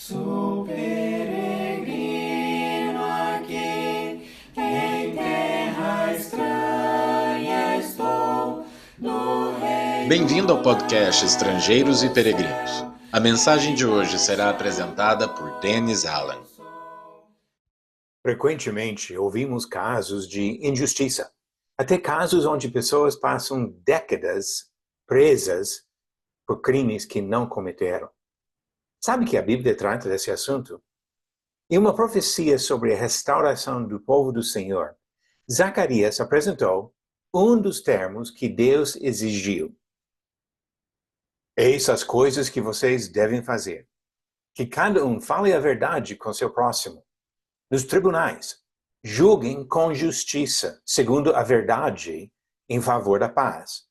Sou peregrino aqui, em terra estranha estou, no reino. Bem-vindo ao podcast Estrangeiros e Peregrinos. A mensagem de hoje será apresentada por Dennis Allen. Frequentemente ouvimos casos de injustiça, até casos onde pessoas passam décadas presas por crimes que não cometeram. Sabe que a Bíblia trata desse assunto? Em uma profecia sobre a restauração do povo do Senhor, Zacarias apresentou um dos termos que Deus exigiu. Eis as coisas que vocês devem fazer: que cada um fale a verdade com seu próximo. Nos tribunais, julguem com justiça, segundo a verdade, em favor da paz.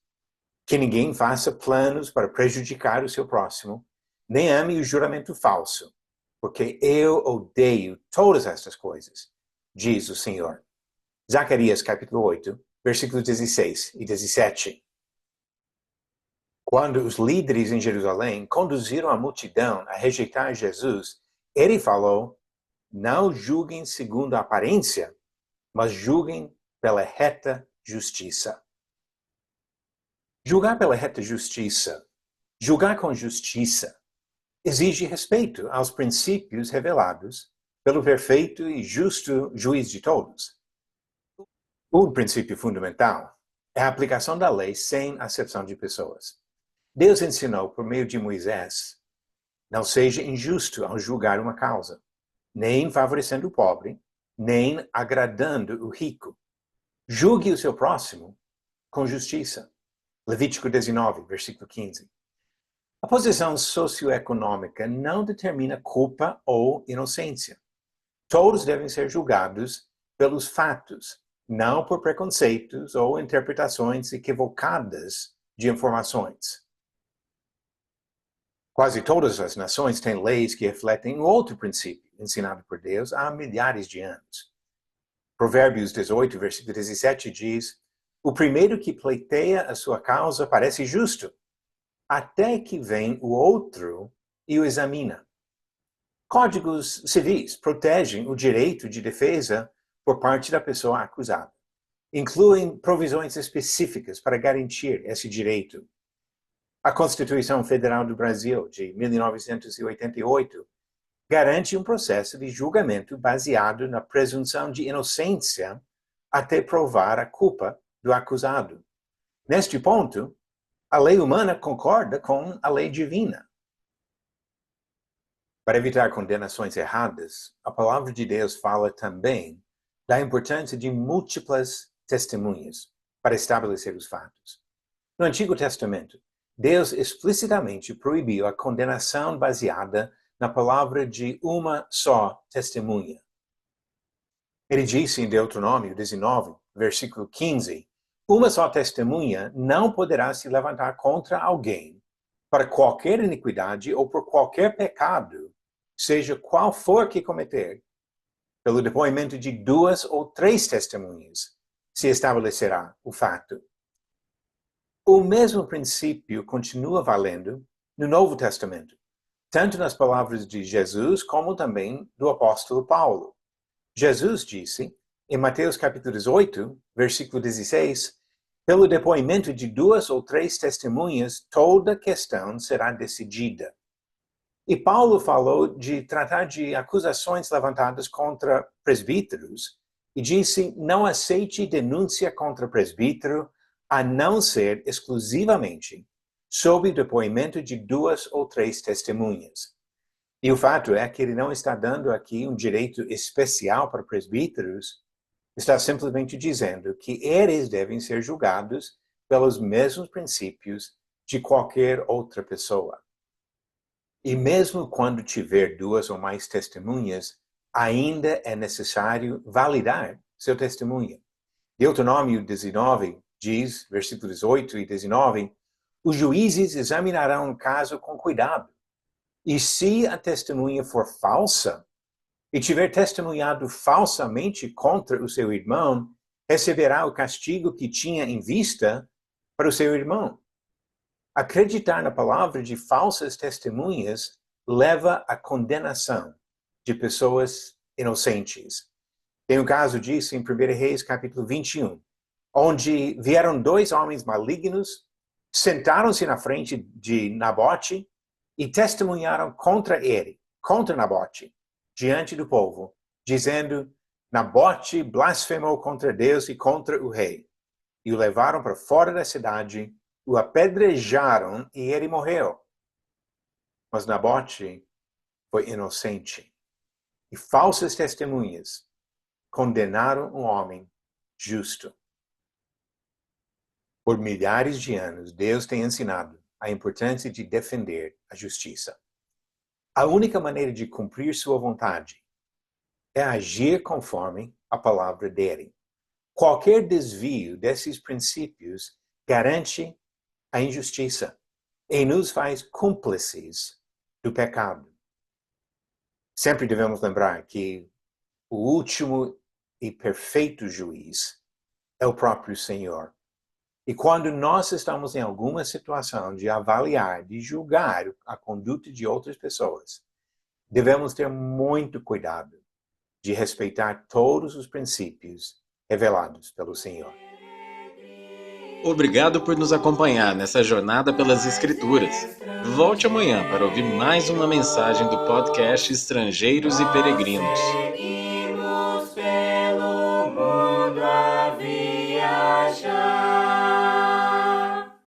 Que ninguém faça planos para prejudicar o seu próximo, nem ame o juramento falso, porque eu odeio todas estas coisas, diz o Senhor. Zacarias capítulo 8, versículos 16 e 17. Quando os líderes em Jerusalém conduziram a multidão a rejeitar Jesus, ele falou: não julguem segundo a aparência, mas julguem pela reta justiça. Julgar pela reta justiça, julgar com justiça, exige respeito aos princípios revelados pelo perfeito e justo juiz de todos. Um princípio fundamental é a aplicação da lei sem acepção de pessoas. Deus ensinou por meio de Moisés: não seja injusto ao julgar uma causa, nem favorecendo o pobre, nem agradando o rico. Julgue o seu próximo com justiça. Levítico 19, versículo 15. A posição socioeconômica não determina culpa ou inocência. Todos devem ser julgados pelos fatos, não por preconceitos ou interpretações equivocadas de informações. Quase todas as nações têm leis que refletem outro princípio ensinado por Deus há milhares de anos. Provérbios 18, versículo 17 diz: o primeiro que pleiteia a sua causa parece justo, até que vem o outro e o examina. Códigos civis protegem o direito de defesa por parte da pessoa acusada. Incluem provisões específicas para garantir esse direito. A Constituição Federal do Brasil, de 1988, garante um processo de julgamento baseado na presunção de inocência até provar a culpa do acusado. Neste ponto, a lei humana concorda com a lei divina. Para evitar condenações erradas, a palavra de Deus fala também da importância de múltiplas testemunhas para estabelecer os fatos. No Antigo Testamento, Deus explicitamente proibiu a condenação baseada na palavra de uma só testemunha. Ele disse em Deuteronômio 19, versículo 15, uma só testemunha não poderá se levantar contra alguém para qualquer iniquidade ou por qualquer pecado, seja qual for que cometer. Pelo depoimento de 2 ou 3 testemunhas se estabelecerá o fato. O mesmo princípio continua valendo no Novo Testamento, tanto nas palavras de Jesus como também do apóstolo Paulo. Jesus disse, em Mateus capítulo 18, versículo 16, pelo depoimento de 2 ou 3 testemunhas, toda questão será decidida. E Paulo falou de tratar de acusações levantadas contra presbíteros e disse, não aceite denúncia contra presbítero a não ser exclusivamente sob o depoimento de 2 ou 3 testemunhas. E o fato é que ele não está dando aqui um direito especial para presbíteros, está simplesmente dizendo que eles devem ser julgados pelos mesmos princípios de qualquer outra pessoa. E mesmo quando tiver 2 ou mais testemunhas, ainda é necessário validar seu testemunho. Deuteronômio 19 diz, versículos 8 e 19, os juízes examinarão o caso com cuidado. E se a testemunha for falsa, e tiver testemunhado falsamente contra o seu irmão, receberá o castigo que tinha em vista para o seu irmão. Acreditar na palavra de falsas testemunhas leva à condenação de pessoas inocentes. Tem um caso disso em 1 Reis, capítulo 21, onde vieram 2 homens malignos, sentaram-se na frente de Nabote e testemunharam contra ele, contra Nabote, diante do povo, dizendo: Nabote blasfemou contra Deus e contra o rei. E o levaram para fora da cidade, o apedrejaram e ele morreu. Mas Nabote foi inocente. E falsas testemunhas condenaram um homem justo. Por milhares de anos, Deus tem ensinado a importância de defender a justiça. A única maneira de cumprir sua vontade é agir conforme a palavra dele. Qualquer desvio desses princípios garante a injustiça e nos faz cúmplices do pecado. Sempre devemos lembrar que o último e perfeito juiz é o próprio Senhor. E quando nós estamos em alguma situação de avaliar, de julgar a conduta de outras pessoas, devemos ter muito cuidado de respeitar todos os princípios revelados pelo Senhor. Obrigado por nos acompanhar nessa jornada pelas Escrituras. Volte amanhã para ouvir mais uma mensagem do podcast Estrangeiros e Peregrinos.